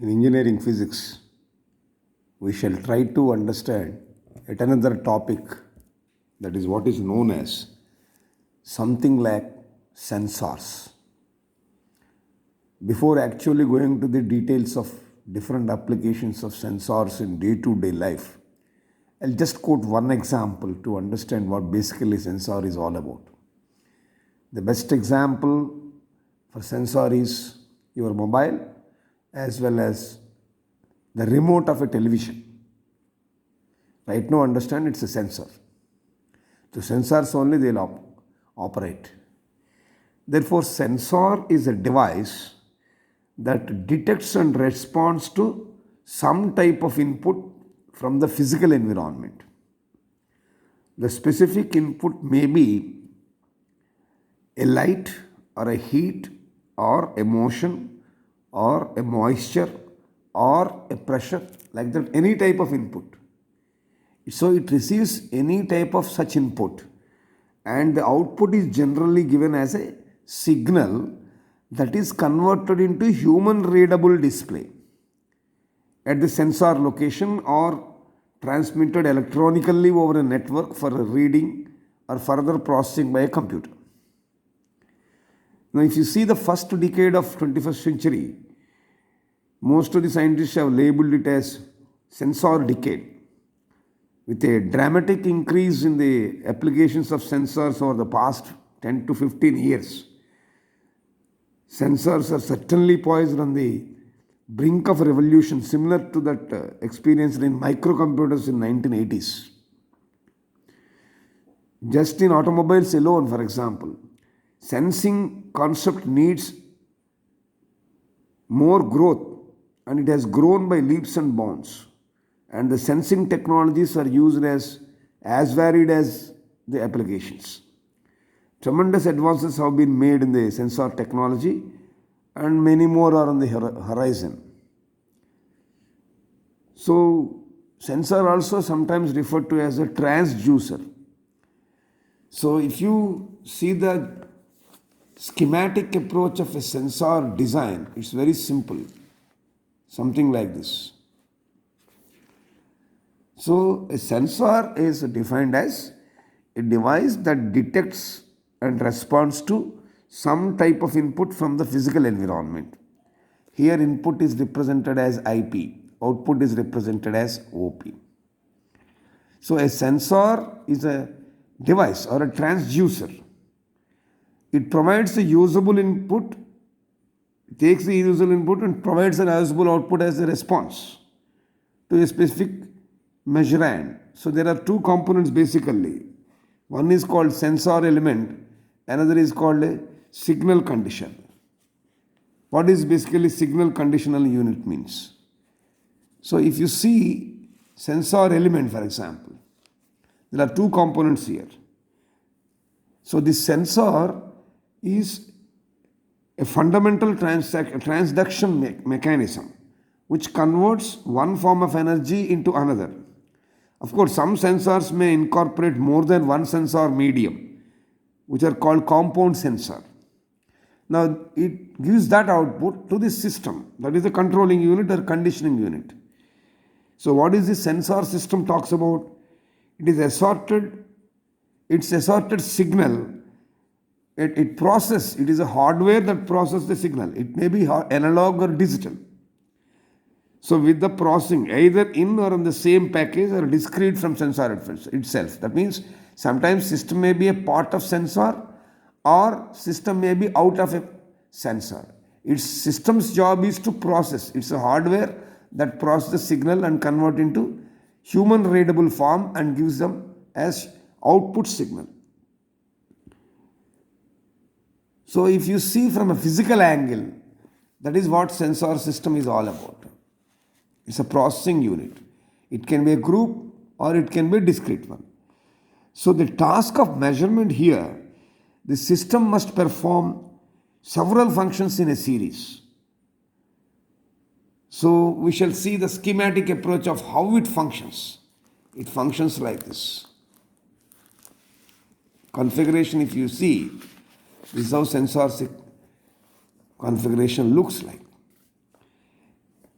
In engineering physics, we shall try to understand yet another topic, that is what is known as something like sensors. Before actually going to the details of different applications of sensors in day to day life, I'll just quote one example to understand what basically sensor is all about. The best example for sensor is your mobile as well as the remote of a television. Right now, understand it's a sensor. So, sensors only they'll operate. Therefore, sensor is a device that detects and responds to some type of input from the physical environment. The specific input may be a light or a heat or a motion or a moisture or a pressure, like that, any type of input. So it receives any type of such input, and the output is generally given as a signal that is converted into human readable display at the sensor location or transmitted electronically over a network for a reading or further processing by a computer. Now, if you see the first decade of 21st century, most of the scientists have labeled it as sensor decade, with a dramatic increase in the applications of sensors over the past 10 to 15 years. Sensors are certainly poised on the brink of a revolution similar to that experienced in microcomputers in 1980s. Just in automobiles alone, for example, sensing concept needs more growth, and it has grown by leaps and bounds. And the sensing technologies are used as varied as the applications. Tremendous advances have been made in the sensor technology, and many more are on the horizon. So, sensor also sometimes referred to as a transducer. So, if you see the schematic approach of a sensor design, it's very simple. Something like this. So, a sensor is defined as a device that detects and responds to some type of input from the physical environment. Here, input is represented as IP, output is represented as OP. So, a sensor is a device or a transducer. It provides a usable input, takes the usable input and provides an usable output as a response to a specific measurand. So there are two components basically. One is called sensor element, another is called a signal condition. What is basically signal conditional unit means? So if you see sensor element, for example, there are two components here. So this sensor is a fundamental transduction mechanism which converts one form of energy into another. Of course, some sensors may incorporate more than one sensor medium, which are called compound sensor. Now, it gives that output to the system, that is the controlling unit or conditioning unit. So, what is the sensor system talks about? It's assorted signal. It is a hardware that processes the signal. It may be analog or digital. So with the processing, either in or on the same package or discrete from sensor itself. That means sometimes system may be a part of sensor or system may be out of a sensor. Its system's job is to process. It's a hardware that processes signal and convert into human readable form and gives them as output signal. So if you see from a physical angle, that is what sensor system is all about. It's a processing unit. It can be a group or it can be a discrete one. So the task of measurement here, the system must perform several functions in a series. So we shall see the schematic approach of how it functions. It functions like this. Configuration, if you see, this is how sensor configuration looks like.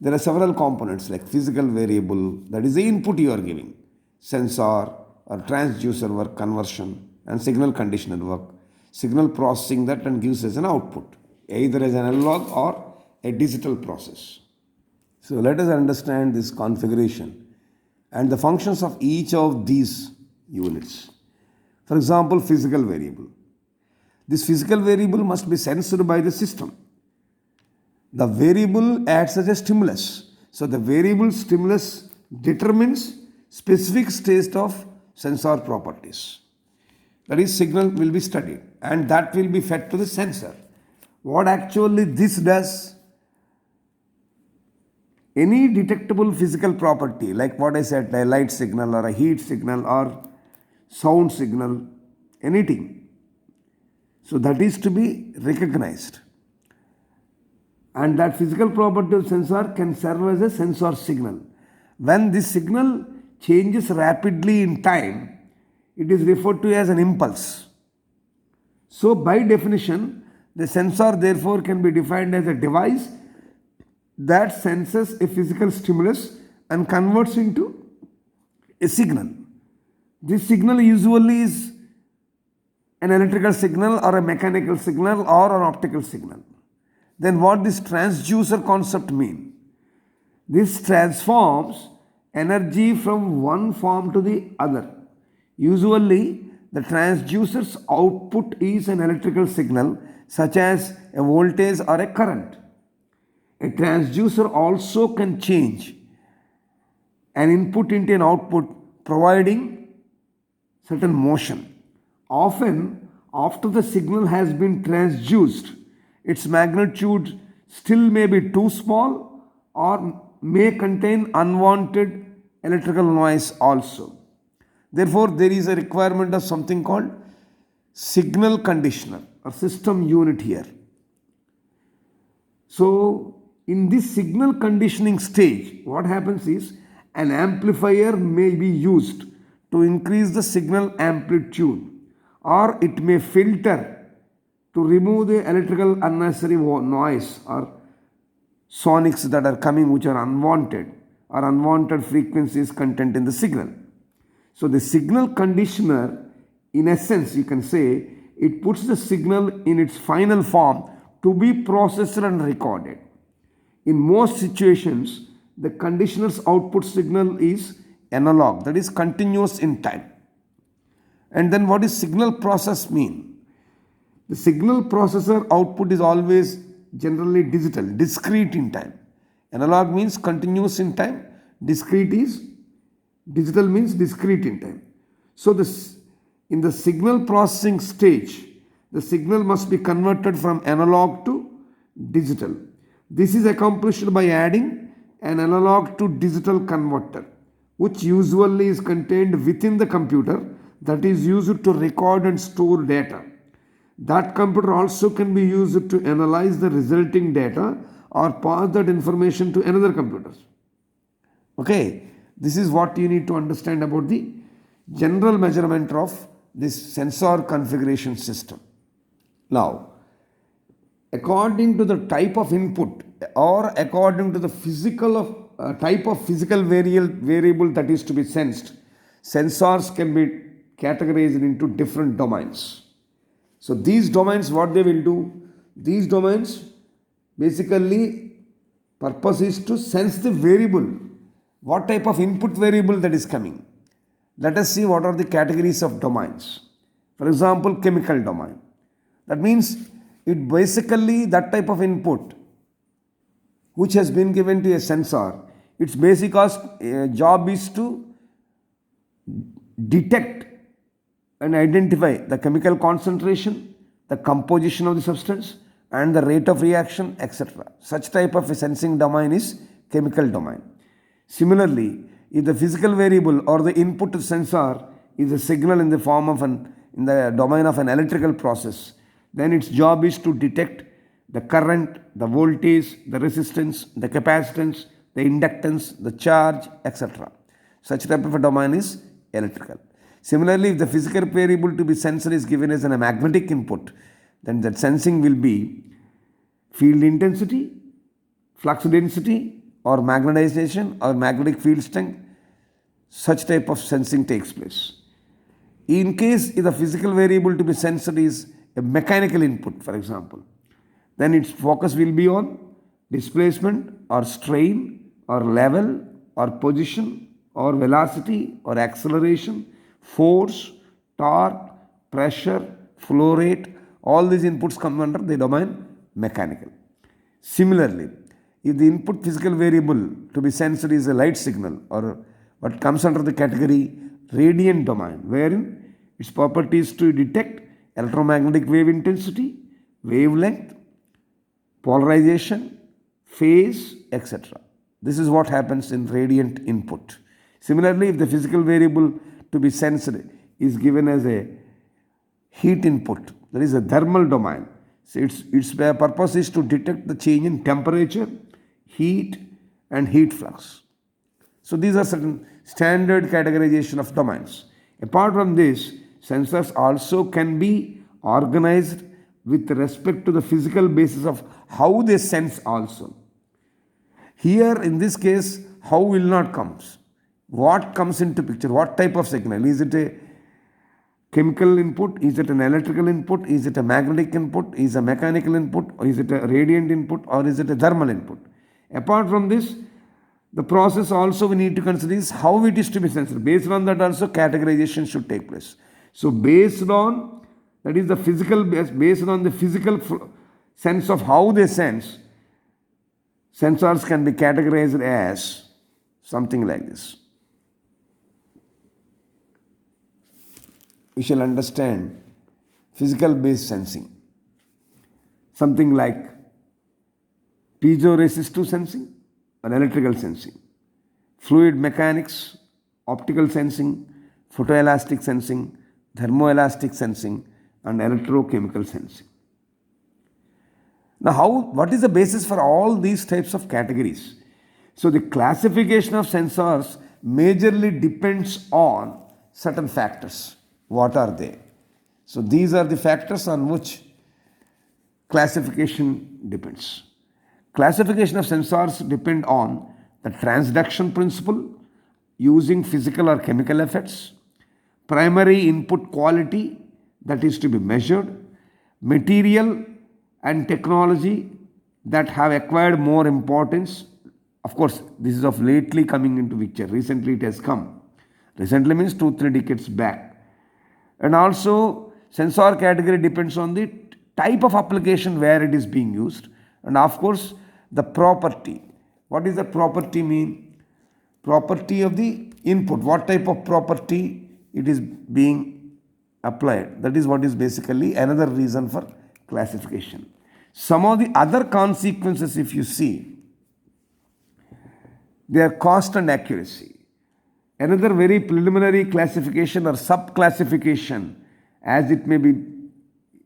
There are several components like physical variable, that is the input you are giving, sensor or transducer work conversion, and signal conditioner work, signal processing that and gives as an output, either as an analog or a digital process. So let us understand this configuration and the functions of each of these units. For example, physical variable. This physical variable must be sensed by the system. The variable acts as a stimulus. So the variable stimulus determines specific state of sensor properties. That is, signal will be studied and that will be fed to the sensor. What actually this does, any detectable physical property, like what I said, a light signal or a heat signal or sound signal, anything. So that is to be recognized. And that physical property of sensor can serve as a sensor signal. When this signal changes rapidly in time, it is referred to as an impulse. So by definition, the sensor therefore can be defined as a device that senses a physical stimulus and converts into a signal. This signal usually is an electrical signal or a mechanical signal or an optical signal. Then what this transducer concept mean? This transforms energy from one form to the other. Usually the transducer's output is an electrical signal such as a voltage or a current. A transducer also can change an input into an output, providing certain motion. Often, after the signal has been transduced, its magnitude still may be too small or may contain unwanted electrical noise also. Therefore, there is a requirement of something called signal conditioner or system unit here. So, in this signal conditioning stage, what happens is an amplifier may be used to increase the signal amplitude, or it may filter to remove the electrical unnecessary noise or sonics that are coming which are unwanted or unwanted frequencies content in the signal. So the signal conditioner, in essence, you can say, it puts the signal in its final form to be processed and recorded. In most situations, the conditioner's output signal is analog, that is continuous in time. And then what does signal process mean? The signal processor output is always generally digital, discrete in time. Analog means continuous in time, digital means discrete in time. So in the signal processing stage, the signal must be converted from analog to digital. This is accomplished by adding an analog to digital converter, which usually is contained within the computer that is used to record and store data. That computer also can be used to analyze the resulting data or pass that information to another computer. Okay, this is what you need to understand about the general measurement of this sensor configuration system. Now, according to the type of input or according to the type of physical variable that is to be sensed, sensors can be categorized into different domains. So these domains, what they will do? These domains basically purpose is to sense the variable, what type of input variable that is coming. Let us see what are the categories of domains. For example, chemical domain. That means it basically that type of input which has been given to a sensor, its basic job is to detect and identify the chemical concentration, the composition of the substance, and the rate of reaction, etc. Such type of a sensing domain is chemical domain. Similarly, if the physical variable or the input to sensor is a signal in the form of in the domain of an electrical process, then its job is to detect the current, the voltage, the resistance, the capacitance, the inductance, the charge, etc. Such type of a domain is electrical. Similarly, if the physical variable to be sensed is given as a magnetic input, then that sensing will be field intensity, flux density, or magnetization or magnetic field strength, such type of sensing takes place. In case if the physical variable to be sensed is a mechanical input, for example, then its focus will be on displacement or strain or level or position or velocity or acceleration, force, torque, pressure, flow rate. All these inputs come under the domain mechanical. Similarly, if the input physical variable to be sensed is a light signal or what comes under the category radiant domain, wherein its property is to detect electromagnetic wave intensity, wavelength, polarization, phase, etc. This is what happens in radiant input. Similarly, if the physical variable to be sensed is given as a heat input, that is a thermal domain. So its purpose is to detect the change in temperature, heat and heat flux. So these are certain standard categorization of domains. Apart from this, sensors also can be organized with respect to the physical basis of how they sense also. Here in this case, how will not comes. What comes into picture? What type of signal? Is it a chemical input? Is it an electrical input? Is it a magnetic input? Is it a mechanical input? Or is it a radiant input? Or is it a thermal input? Apart from this, the process also we need to consider is how it is to be sensed. Based on that also categorization should take place. So based on, that is the physical, based on the physical sense of how they sense, sensors can be categorized as something like this. We shall understand physical based sensing. Something like piezoresistive sensing or electrical sensing, fluid mechanics, optical sensing, photoelastic sensing, thermoelastic sensing and electrochemical sensing. Now what is the basis for all these types of categories? So the classification of sensors majorly depends on certain factors. What are they? So these are the factors on which classification depends. Classification of sensors depend on the transduction principle using physical or chemical effects, primary input quality that is to be measured, material and technology that have acquired more importance. Of course, this is of lately coming into picture. Recently it has come. Recently means 2-3 decades back. And also sensor category depends on the type of application where it is being used. And of course, the property. What does the property mean? Property of the input. What type of property it is being applied. That is what is basically another reason for classification. Some of the other consequences, if you see, they are cost and accuracy. Another very preliminary classification or sub-classification, as it may be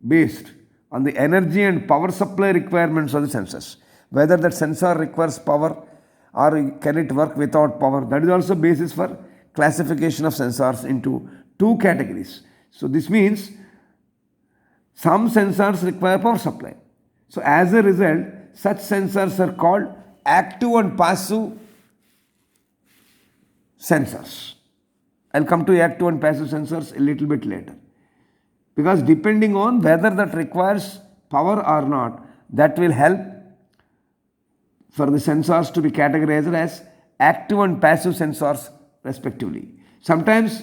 based on the energy and power supply requirements of the sensors. Whether that sensor requires power or can it work without power. That is also basis for classification of sensors into two categories. So this means some sensors require power supply. So as a result, such sensors are called active and passive sensors. I'll come to active and passive sensors a little bit later. Because depending on whether that requires power or not, that will help for the sensors to be categorized as active and passive sensors respectively. Sometimes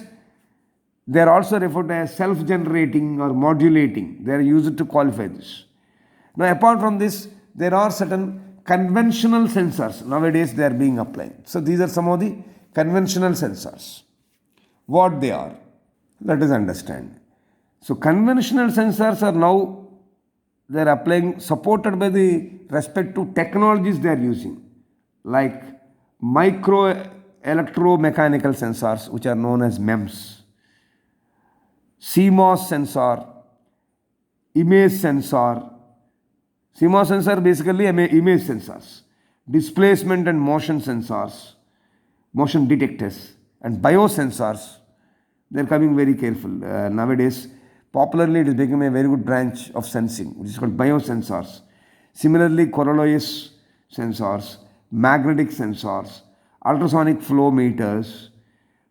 they are also referred to as self-generating or modulating. They are used to qualify this. Now apart from this, there are certain conventional sensors. Nowadays they are being applied. So these are some of the conventional sensors. What they are? Let us understand. So conventional sensors are now, they are applying, supported by the respect to technologies they are using, like micro electromechanical sensors, which are known as MEMS, CMOS sensor, image sensor. CMOS sensor basically image sensors, displacement and motion sensors, motion detectors, and biosensors. They are coming very careful nowadays. Popularly, it is becoming a very good branch of sensing, which is called biosensors. Similarly, Coriolis sensors, magnetic sensors, ultrasonic flow meters,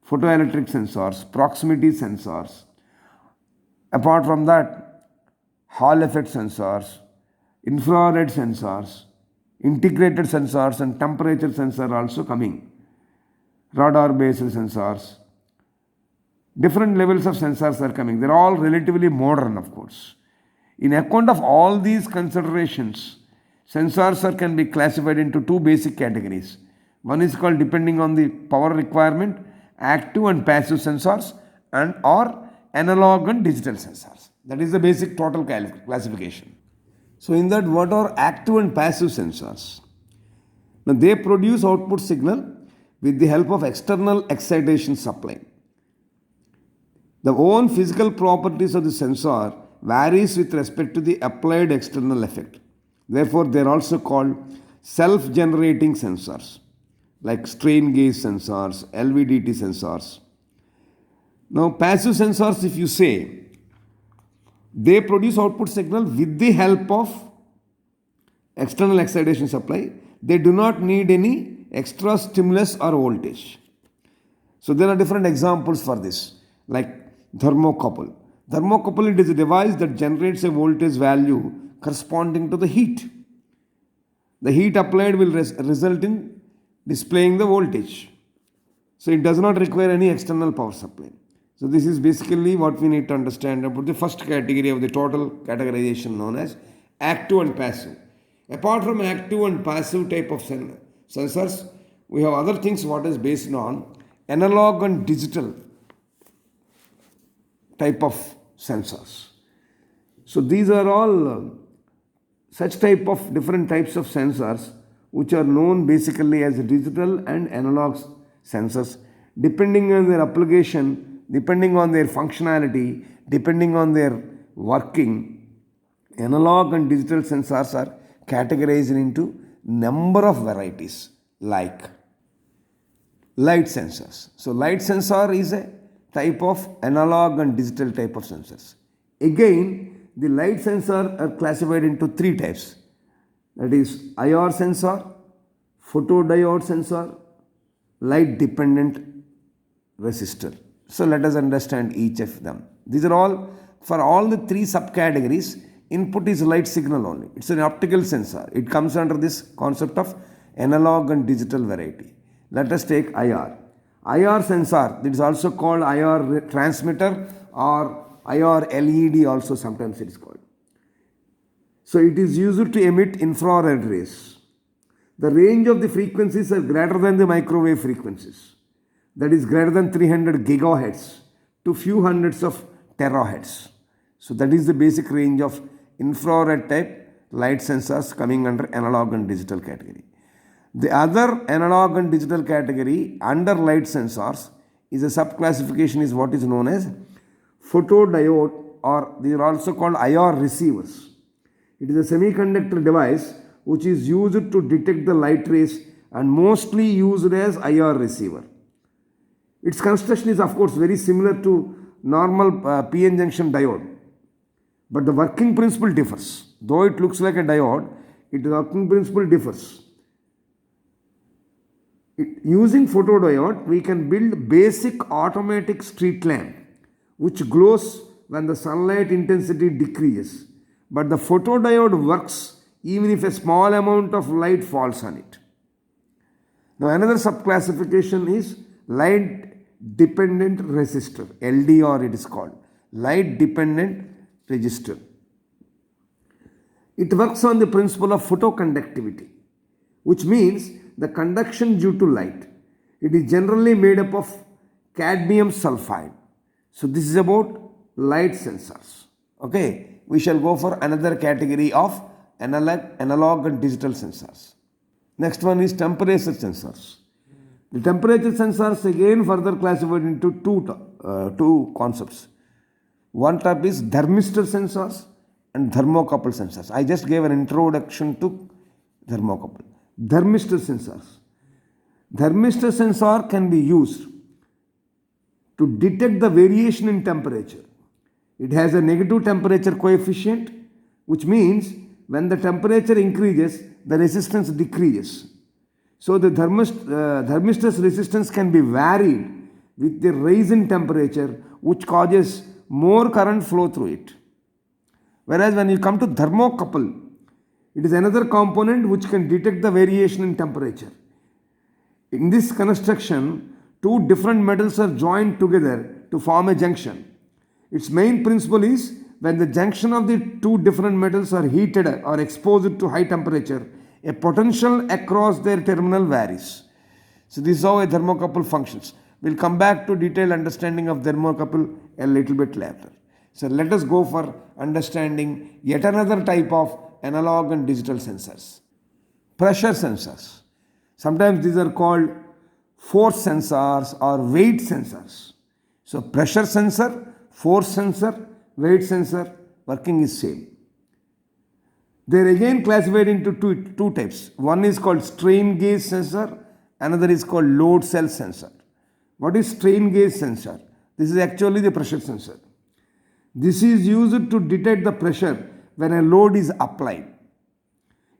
photoelectric sensors, proximity sensors. Apart from that, Hall effect sensors, infrared sensors, integrated sensors and temperature sensor are also coming. Radar based sensors, different levels of sensors are coming. They're all relatively modern, of course. In account of all these considerations, sensors can be classified into two basic categories. One is called, depending on the power requirement, active and passive sensors, and or analog and digital sensors. That is the basic total classification. So in that, what are active and passive sensors? Now they produce output signal with the help of external excitation supply. The own physical properties of the sensor varies with respect to the applied external effect. Therefore, they are also called self-generating sensors, like strain gauge sensors, LVDT sensors. Now, passive sensors, if you say, they produce output signal with the help of external excitation supply. They do not need any extra stimulus or voltage. So there are different examples for this, like thermocouple. Thermocouple, it is a device that generates a voltage value corresponding to the heat. The heat applied will result in displaying the voltage. So it does not require any external power supply. So this is basically what we need to understand about the first category of the total categorization known as active and passive. Apart from active and passive type of sensors, we have other things what is based on analog and digital type of sensors. So these are all such type of different types of sensors which are known basically as digital and analog sensors. Depending on their application, depending on their functionality, depending on their working, analog and digital sensors are categorized into number of varieties like light sensors. So light sensor is a type of analog and digital type of sensors. Again, the light sensor are classified into three types. That is IR sensor, photodiode sensor, light dependent resistor. So let us understand each of them. These are all, for all the three subcategories, input is light signal only. It's an optical sensor. It comes under this concept of analog and digital variety. Let us take IR. IR sensor, it is also called IR transmitter or IR LED also sometimes it is called. So it is used to emit infrared rays. The range of the frequencies are greater than the microwave frequencies. That is greater than 300 gigahertz to few hundreds of terahertz. So that is the basic range of infrared type light sensors coming under analog and digital category. The other analog and digital category under light sensors is a subclassification is what is known as photodiode, or they are also called IR receivers. It is a semiconductor device which is used to detect the light rays and mostly used as IR receiver. Its construction is of course very similar to normal PN junction diode, but the working principle differs. Though it looks like a diode, its working principle differs. Using photodiode, we can build basic automatic street lamp which glows when the sunlight intensity decreases. But the photodiode works even if a small amount of light falls on it. Now another subclassification is light dependent resistor, LDR it is called, light dependent resistor. It works on the principle of photoconductivity, which means the conduction due to light. It is generally made up of cadmium sulfide. So this is about light sensors. Okay, we shall go for another category of analog and digital sensors. Next one is temperature sensors. The temperature sensors again further classified into two concepts. One type is thermistor sensors and thermocouple sensors. I just gave an introduction to thermocouple. Thermistor sensors. Thermistor sensor can be used to detect the variation in temperature. It has a negative temperature coefficient, which means when the temperature increases, the resistance decreases. So the thermistor's resistance can be varied with the rise in temperature, which causes more current flow through it. Whereas when you come to thermocouple, it is another component which can detect the variation in temperature. In this construction, two different metals are joined together to form a junction. Its main principle is when the junction of the two different metals are heated or exposed to high temperature, a potential across their terminal varies. So this is how a thermocouple functions. We'll come back to detailed understanding of thermocouple a little bit later. So let us go for understanding yet another type of analog and digital sensors. Pressure sensors. Sometimes these are called force sensors or weight sensors. So pressure sensor, force sensor, weight sensor, working is same. They are again classified into two types. One is called strain gauge sensor, another is called load cell sensor. What is strain gauge sensor? This is actually the pressure sensor. This is used to detect the pressure when a load is applied.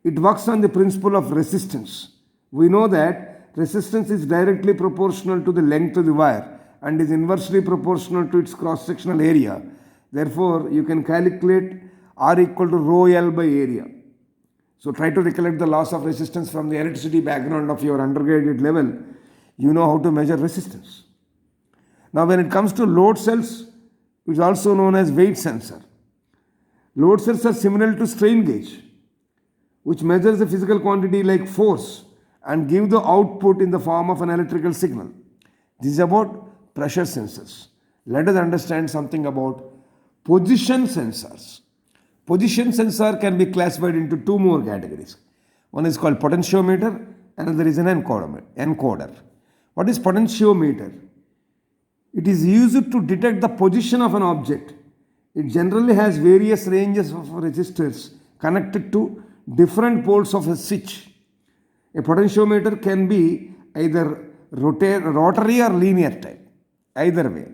It works on the principle of resistance. We know that resistance is directly proportional to the length of the wire and is inversely proportional to its cross-sectional area. Therefore, you can calculate R equal to rho L by area. So try to recollect the laws of resistance from the electricity background of your undergraduate level. You know how to measure resistance. Now when it comes to load cells, which is also known as weight sensor. Load cells are similar to strain gauge, which measures a physical quantity like force and give the output in the form of an electrical signal. This is about pressure sensors. Let us understand something about position sensors. Position sensor can be classified into two more categories. One is called potentiometer, another is an encoder. What is potentiometer? It is used to detect the position of an object. It generally has various ranges of resistors connected to different poles of a switch. A potentiometer can be either rotary or linear type, either way.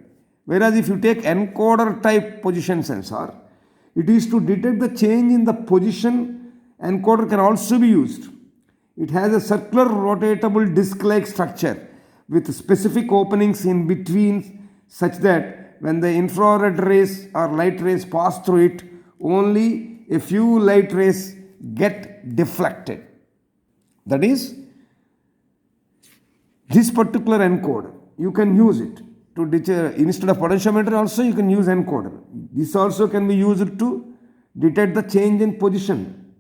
Whereas if you take encoder type position sensor, it is to detect the change in the position. Encoder can also be used. It has a circular rotatable disc-like structure with specific openings in between such that when the infrared rays or light rays pass through it, only a few light rays get deflected. That is, this particular encoder, you can use it to instead of potentiometer also you can use encoder. This also can be used to detect the change in position.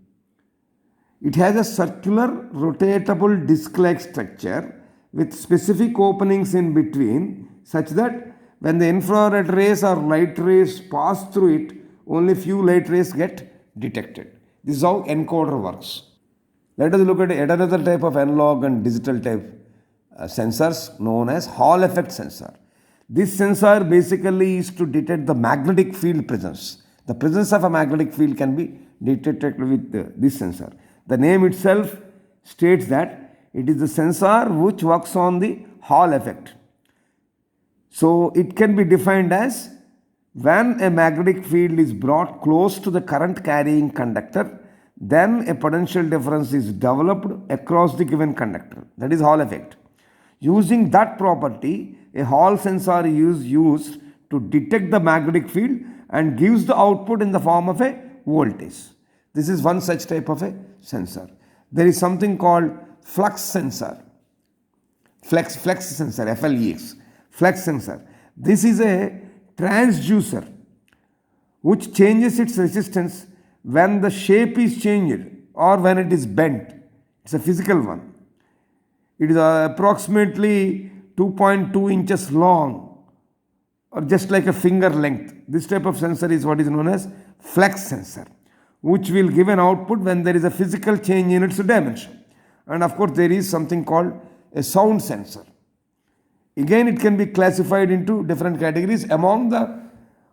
It has a circular rotatable disc-like structure with specific openings in between such that when the infrared rays or light rays pass through it, only few light rays get detected. This is how encoder works. Let us look at yet another type of analog and digital type sensors known as Hall effect sensor. This sensor basically is to detect the magnetic field presence. The presence of a magnetic field can be detected with this sensor. The name itself states that it is the sensor which works on the Hall effect. So it can be defined as when a magnetic field is brought close to the current carrying conductor, then a potential difference is developed across the given conductor. That is Hall effect. Using that property, a Hall sensor is used to detect the magnetic field and gives the output in the form of a voltage. This is one such type of a sensor. There is something called flux sensor. Flex sensor, FLEX. Flex sensor. This is a transducer which changes its resistance when the shape is changed or when it is bent. It's a physical one. It is approximately 2.2 inches long or just like a finger length. This type of sensor is what is known as flex sensor, which will give an output when there is a physical change in its dimension. And of course, there is something called a sound sensor. Again, it can be classified into different categories. Among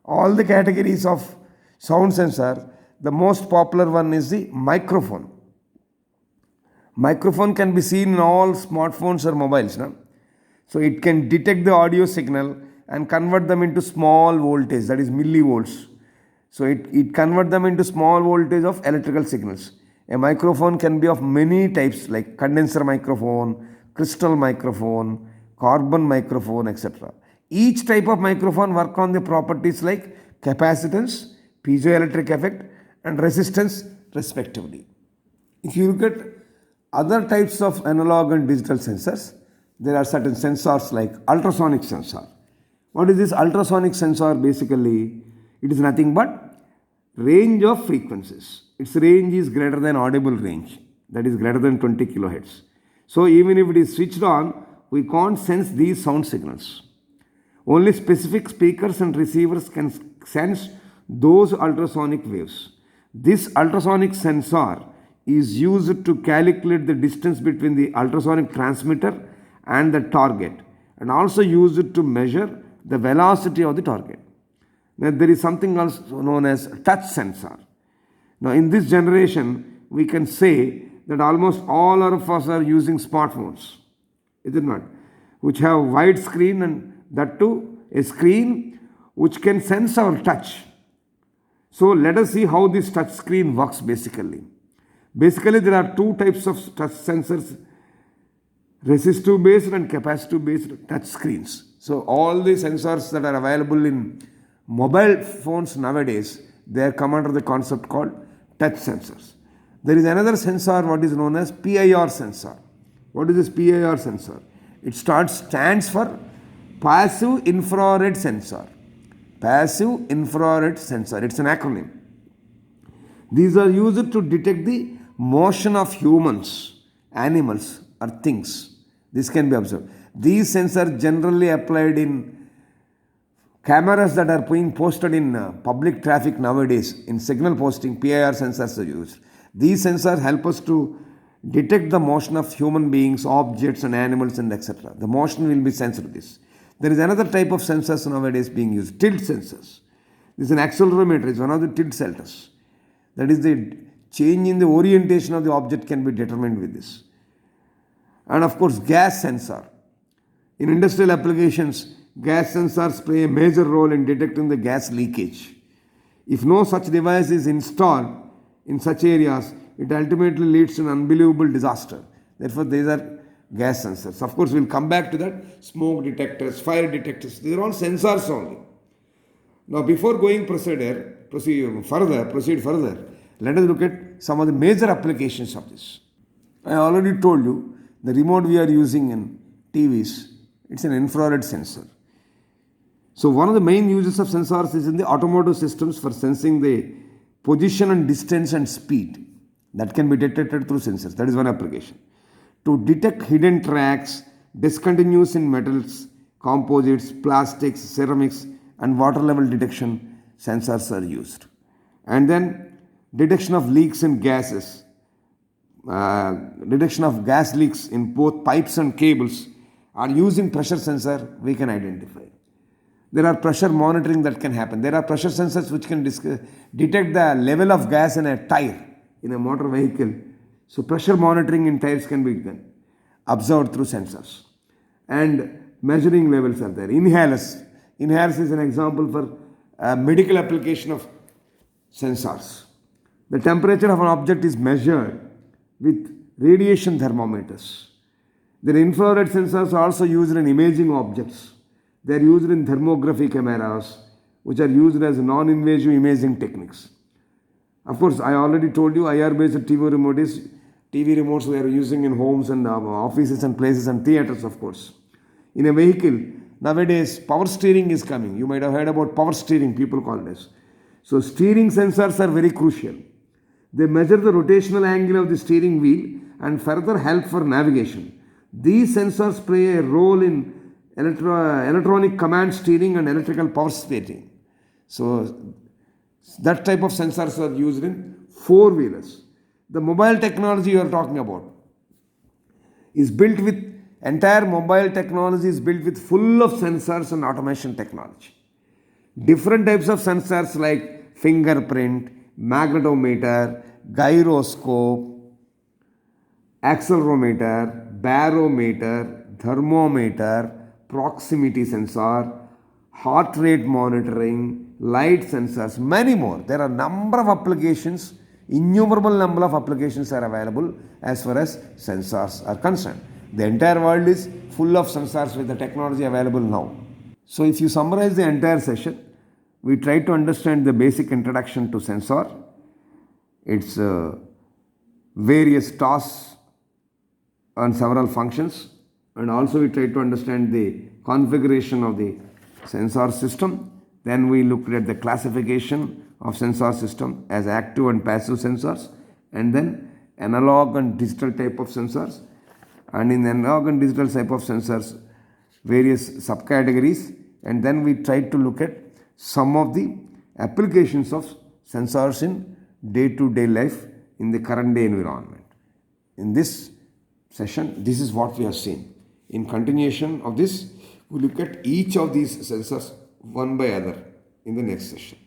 all the categories of sound sensor, the most popular one is the microphone. Microphone can be seen in all smartphones or mobiles. No? So it can detect the audio signal and convert them into small voltage, that is millivolts. So it convert them into small voltage of electrical signals. A microphone can be of many types like condenser microphone, crystal microphone, carbon microphone, etc. Each type of microphone work on the properties like capacitance, piezoelectric effect and resistance respectively. If you look at other types of analog and digital sensors, there are certain sensors like ultrasonic sensor. What is this ultrasonic sensor? Basically, it is nothing but range of frequencies. Its range is greater than audible range, that is greater than 20 kilohertz. So even if it is switched on, we can't sense these sound signals. Only specific speakers and receivers can sense those ultrasonic waves. This ultrasonic sensor is used to calculate the distance between the ultrasonic transmitter and the target, and also used to measure the velocity of the target. Now there is something else known as touch sensor. Now in this generation, we can say that almost all of us are using smartphones, is it not? Which have wide screen and that too a screen which can sense our touch. So let us see how this touch screen works basically. Basically there are two types of touch sensors, resistive based and capacitive based touch screens. So all the sensors that are available in mobile phones nowadays, they come under the concept called touch sensors. There is another sensor what is known as PIR sensor. What is this PIR sensor? It stands for passive infrared sensor. Passive infrared sensor. It's an acronym. These are used to detect the motion of humans, animals or things. This can be observed. These sensors generally applied in cameras that are being posted in public traffic nowadays. In signal posting, PIR sensors are used. These sensors help us to detect the motion of human beings, objects and animals and etc. The motion will be sensed with this. There is another type of sensors nowadays being used, tilt sensors. This is an accelerometer, it's one of the tilt sensors. That is the change in the orientation of the object can be determined with this. And of course, gas sensor. In industrial applications, gas sensors play a major role in detecting the gas leakage. If no such device is installed in such areas, it ultimately leads to an unbelievable disaster. Therefore, these are gas sensors. Of course, we'll come back to that. Smoke detectors, fire detectors, these are all sensors only. Now, before going proceed further, let us look at some of the major applications of this. I already told you the remote we are using in TVs, it's an infrared sensor. So one of the main uses of sensors is in the automotive systems for sensing the position and distance and speed that can be detected through sensors. That is one application. To detect hidden tracks, discontinuous in metals, composites, plastics, ceramics and water level detection, sensors are used. And then detection of leaks in gases, detection of gas leaks in both pipes and cables are using pressure sensor we can identify. There are pressure monitoring that can happen. There are pressure sensors which can detect the level of gas in a tire in a motor vehicle. So pressure monitoring in tires can be done, observed through sensors. And measuring levels are there. Inhalers. Inhalers is an example for a medical application of sensors. The temperature of an object is measured with radiation thermometers. The infrared sensors are also used in imaging objects. They are used in thermography cameras, which are used as non-invasive imaging techniques. Of course, I already told you IR-based TV remotes we are using in homes and offices and places and theaters, of course. In a vehicle, nowadays power steering is coming. You might have heard about power steering, people call this. So steering sensors are very crucial. They measure the rotational angle of the steering wheel and further help for navigation. These sensors play a role in electronic command steering and electrical power steering. So that type of sensors are used in four-wheelers. The mobile technology you are talking about is built with, entire mobile technology is built with full of sensors and automation technology. Different types of sensors like fingerprint, magnetometer, gyroscope, accelerometer, barometer, thermometer, proximity sensor, heart rate monitoring, light sensors, many more. There are a number of applications innumerable number of applications are available as far as sensors are concerned. The entire world is full of sensors with the technology available now. So if you summarize the entire session, we try to understand the basic introduction to sensor, its various tasks and several functions, and also we try to understand the configuration of the sensor system. Then we looked at the classification of sensor system as active and passive sensors, and then analog and digital type of sensors, and in analog and digital type of sensors various subcategories, and then we tried to look at some of the applications of sensors in day-to-day life in the current day environment. In this session, this is what we have seen. In continuation of this, we look at each of these sensors one by other in the next session.